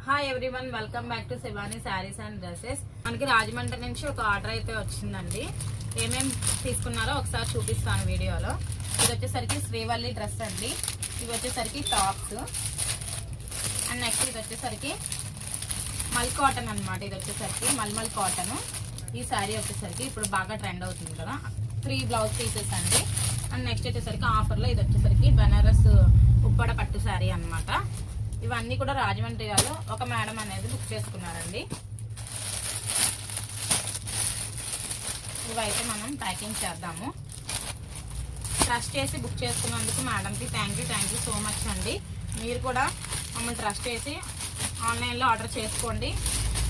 Hi everyone, welcome back to Shivani saris and dresses. మనకి రాజమండ్రి నుంచి ఒక ఆర్డర్ అయితే వచ్చిందండి. ఏమేమి తీసుకున్నారో ఒకసారి చూపిస్తాను వీడియోలో. ఇది వచ్చేసరికి శ్రీవల్లి డ్రెస్ అండి. ఇవి వచ్చేసరికి టాప్స్ అండ్ నెక్స్ట్ ఇది వచ్చేసరికి మల్ కాటన్ అనమాట. ఇది వచ్చేసరికి మల్మల్ కాటన్. ఈ శారీ వచ్చేసరికి ఇప్పుడు బాగా ట్రెండ్ అవుతుంది కదా. 3 బ్లౌజ్ పీసెస్ అండి. అండ్ నెక్స్ట్ వచ్చేసరికి ఆఫర్లో ఇది వచ్చేసరికి బనారస్ ఉప్పడ పట్టు శారీ అనమాట. ఇవన్నీ కూడా రాజమండ్రిలో ఒక మేడం అనేది బుక్ చేసుకున్నారండి. ఇవైతే మనం ప్యాకింగ్ చేద్దాము. ట్రస్ట్ చేసి బుక్ చేసుకున్నందుకు మేడంకి థ్యాంక్ యూ సో మచ్ అండి. మీరు కూడా మమ్మల్ని ట్రస్ట్ చేసి ఆన్లైన్లో ఆర్డర్ చేసుకోండి.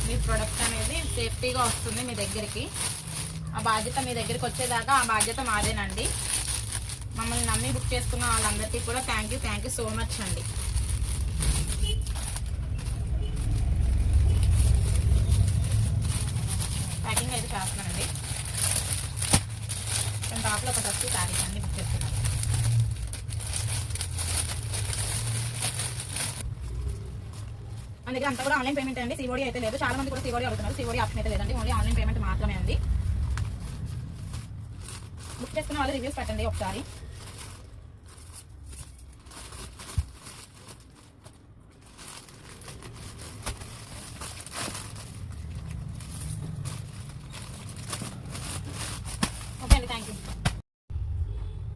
మీ ప్రొడక్ట్ అనేది సేఫ్టీగా వస్తుంది మీ దగ్గరికి. ఆ బాధ్యత మీ దగ్గరికి వచ్చేదాకా ఆ బాధ్యత మాదేనండి. మమ్మల్ని నమ్మి బుక్ చేసుకున్న వాళ్ళందరికీ కూడా థ్యాంక్ యూ సో మచ్ అండి. ప్యాకింగ్ అయితే చేస్తున్నానండి. టాప్లో ఒక డ్రెస్ శారీస్ అన్ని బుక్ చేస్తున్నాను. మన దగ్గర అంతా కూడా ఆన్లైన్ పేమెంట్ అండి. సిఓడి అయితే లేదు. చాలా మంది కూడా సిఓడి అడుగుతున్నారు. సిఓడి ఆప్షన్ అయితే లేదండి. ఓన్లీ ఆన్లైన్ పేమెంట్ మాత్రమే అండి. బుక్ చేసుకున్న వాళ్ళు రివ్యూస్ పెట్టండి ఒకసారి.